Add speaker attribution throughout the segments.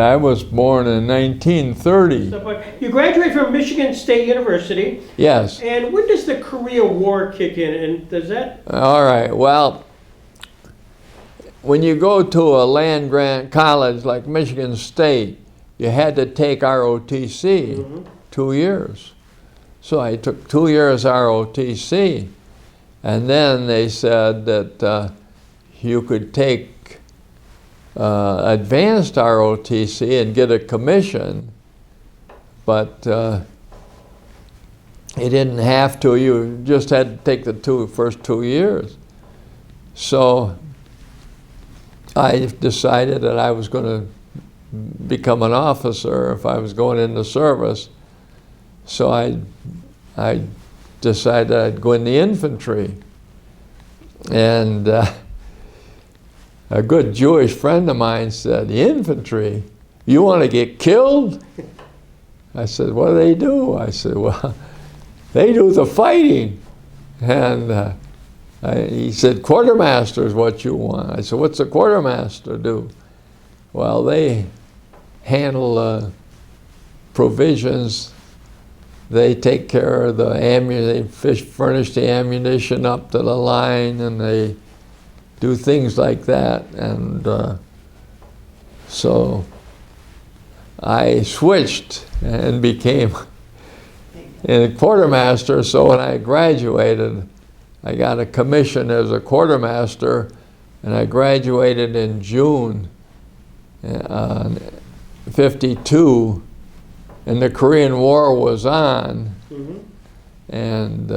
Speaker 1: I was born in 1930.
Speaker 2: So, but you graduated from Michigan State University.
Speaker 1: Yes.
Speaker 2: And when does the Korean War kick in? And does that?
Speaker 1: All right. Well, when you go to a land grant college like Michigan State, you had to take ROTC 2 years. So I took 2 years ROTC. And then they said that you could take advanced ROTC and get a commission, but you didn't have to. You just had to take the first 2 years. So I decided that I was going to become an officer if I was going into service. So I decided I'd go in the infantry. And a good Jewish friend of mine said, "The infantry? You want to get killed?" I said, "What do they do?" I said, "Well, they do the fighting." And he said, "Quartermaster is what you want." I said, "What's a quartermaster do?" "Well, they handle provisions. They take care of the ammunition, they furnish the ammunition up to the line, and they do things like that." And so I switched and became a quartermaster. So when I graduated, I got a commission as a quartermaster, and I graduated in June 52, and the Korean War was on, and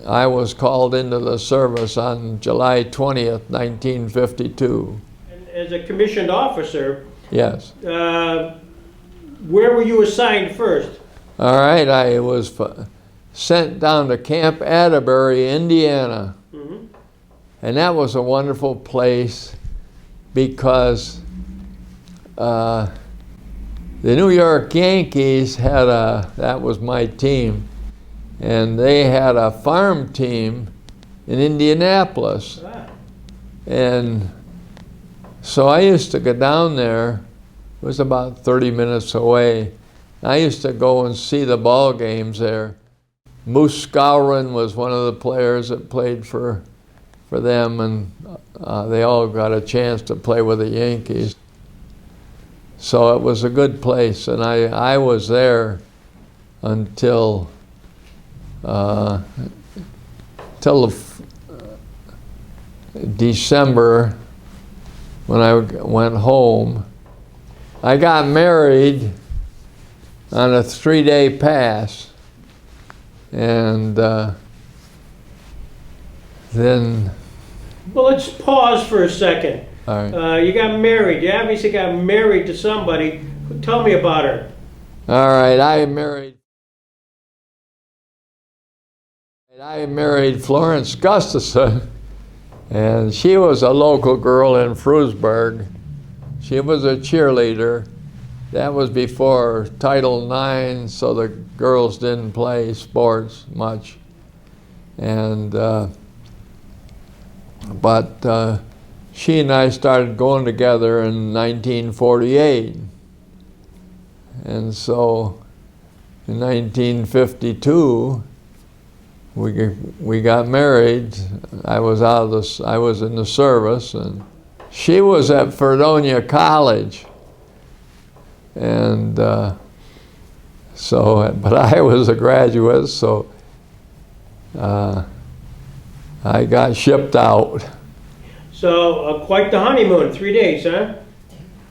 Speaker 1: I was called into the service on July 20th, 1952.
Speaker 2: And as a commissioned officer,
Speaker 1: yes.
Speaker 2: Where were you assigned first?
Speaker 1: All right, I was sent down to Camp Atterbury, Indiana. And that was a wonderful place because the New York Yankees had that was my team, and they had a farm team in Indianapolis. And so I used to go down there. It was about 30 minutes away. I used to go and see the ball games there. Moose Skowron was one of the players that played for them, and they all got a chance to play with the Yankees. So it was a good place, and I was there until December, when I went home. I got married on a 3-day pass, and then...
Speaker 2: Well, let's pause for a second.
Speaker 1: All right.
Speaker 2: You got married. You obviously got married to somebody. Tell me about her.
Speaker 1: All right, I married Florence Gustafson, and she was a local girl in Frewsburg. She was a cheerleader. That was before Title IX, so the girls didn't play sports much. And but she and I started going together in 1948. And so in 1952, we got married. I was in the service, and she was at Fredonia College. And but I was a graduate, so I got shipped out.
Speaker 2: So quite the honeymoon, 3 days, huh?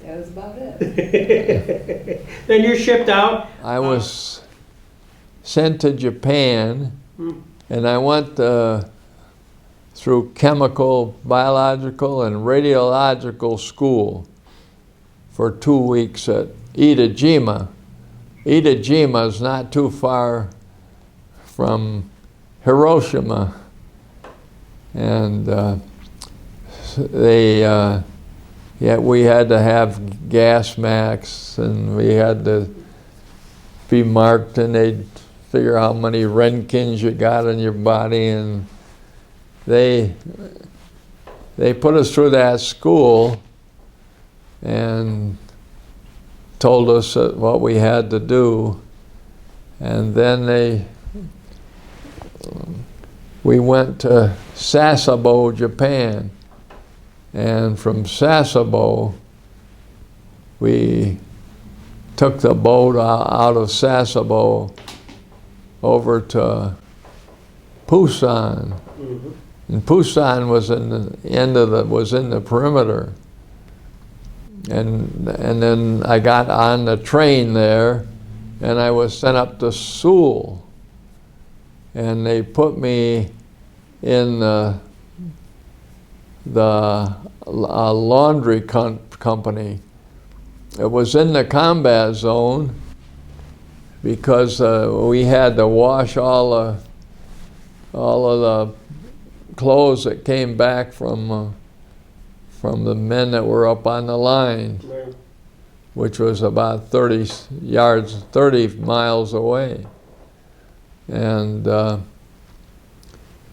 Speaker 3: That was about it.
Speaker 2: Then you're shipped out.
Speaker 1: I was sent to Japan, and I went through chemical, biological, and radiological school for 2 weeks at Itajima. Itajima is not too far from Hiroshima, and we had to have gas masks, and we had to be marked, and they'd figure out how many Roentgens you got in your body, and they put us through that school, and told us what we had to do, and then we went to Sasebo, Japan, and from Sasebo we took the boat out of Sasebo over to Busan. And Busan was in the end of the perimeter. And then I got on the train there, and I was sent up to Seoul. And they put me in the laundry company. It was in the combat zone because we had to wash all of the clothes that came back from the men that were up on the line, which was about 30 miles away. And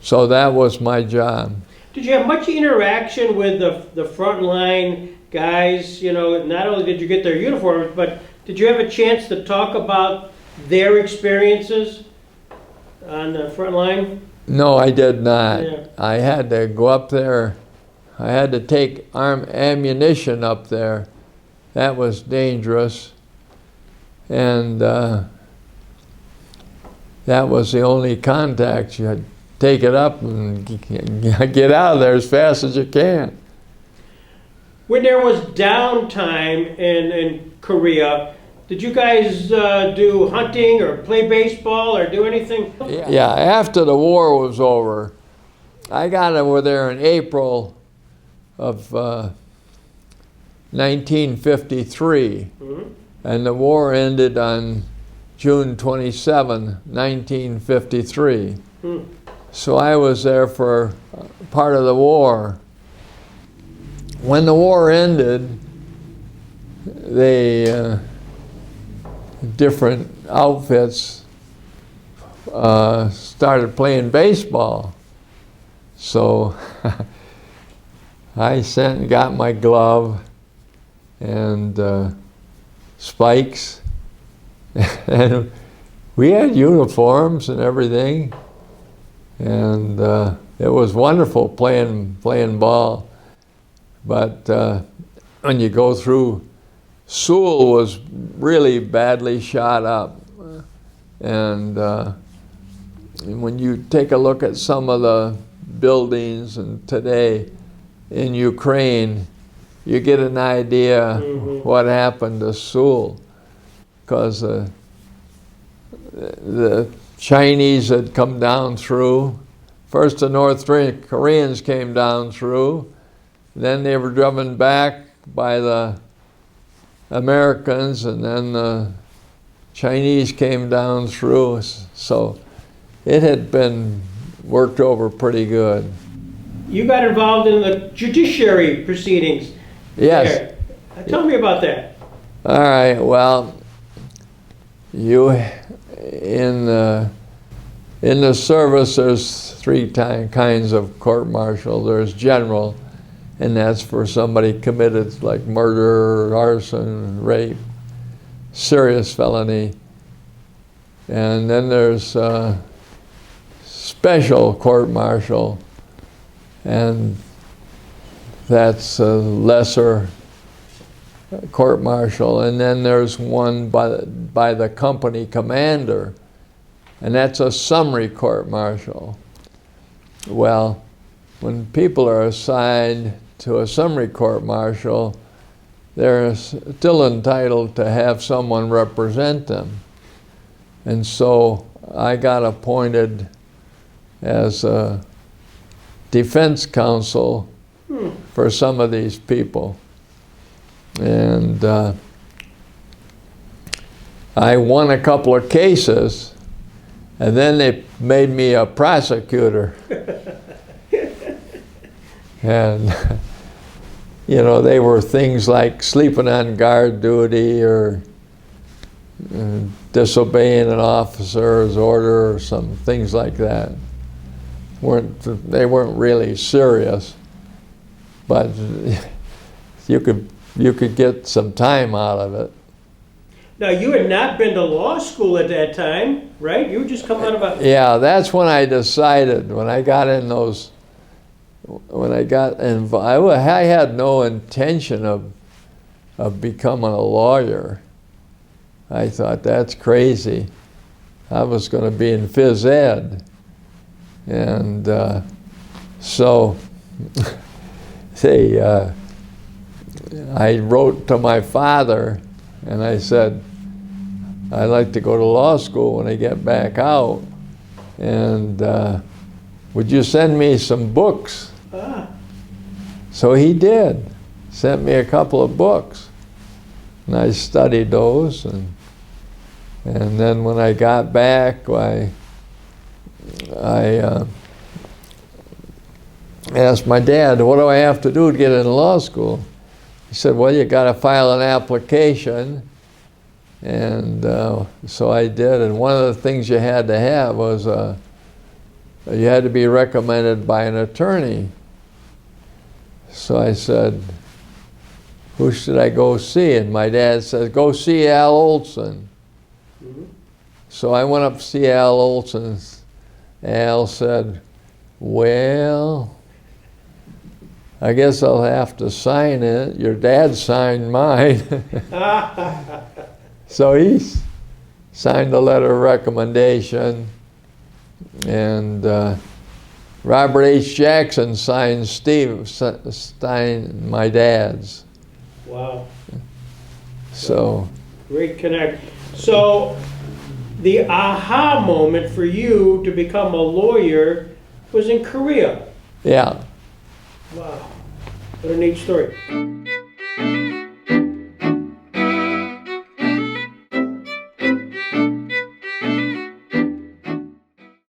Speaker 1: so that was my job.
Speaker 2: Did you have much interaction with the frontline guys? You know, not only did you get their uniforms, but did you have a chance to talk about their experiences on the front line?
Speaker 1: No, I did not.
Speaker 2: Yeah.
Speaker 1: I had to go up there. I had to take ammunition up there. That was dangerous. And that was the only contact. You had to take it up and get out of there as fast as you can.
Speaker 2: When there was downtime in Korea, did you guys do hunting or play baseball or do anything?
Speaker 1: Yeah, after the war was over, I got over there in April of 1953, and the war ended on June 27, 1953. So I was there for part of the war. When the war ended, different outfits started playing baseball. So I sent and got my glove and spikes, and we had uniforms and everything, and it was wonderful playing ball. But when you go through, Seoul was really badly shot up, and when you take a look at some of the buildings and today in Ukraine, you get an idea what happened to Seoul, because the Chinese had come down through. First the North Koreans came down through, then they were driven back by the Americans, and then the Chinese came down through. So it had been worked over pretty good.
Speaker 2: You got involved in the judiciary proceedings.
Speaker 1: Yes.
Speaker 2: There. Tell me about that.
Speaker 1: All right. Well, in the service, there's three kinds of court-martial. There's general, and that's for somebody committed like murder, arson, rape, serious felony. And then there's special court-martial, and that's a lesser court-martial. And then there's one by the company commander, and that's a summary court-martial. Well, when people are assigned to a summary court-martial, they're still entitled to have someone represent them. And so I got appointed as a defense counsel for some of these people. And I won a couple of cases, and then they made me a prosecutor. And you know, they were things like sleeping on guard duty or disobeying an officer's order or some things like that. They weren't really serious, but you could get some time out of it.
Speaker 2: Now, you had not been to law school at that time, right? You were just coming out of a...
Speaker 1: Yeah, that's when I decided, when I got involved, I had no intention of becoming a lawyer. I thought, that's crazy. I was going to be in phys ed. And so I wrote to my father and I said, I'd like to go to law school when I get back out. And would you send me some books?
Speaker 2: Ah,
Speaker 1: So he did. Sent me a couple of books. And I studied those. And then when I got back, I asked my dad, what do I have to do to get into law school? He said, well, you got to file an application. And so I did. And one of the things you had to have was you had to be recommended by an attorney. So I said, who should I go see? And my dad said, go see Al Olson.
Speaker 2: mhm.
Speaker 1: So I went up to see Al Olson. Al said, well, I guess I'll have to sign it. Your dad signed mine. So he signed a letter of recommendation, and Robert H. Jackson signed my dad's.
Speaker 2: Wow,
Speaker 1: So
Speaker 2: great connect. So, the aha moment for you to become a lawyer was in Korea.
Speaker 1: yeah.
Speaker 2: Wow, what a neat story.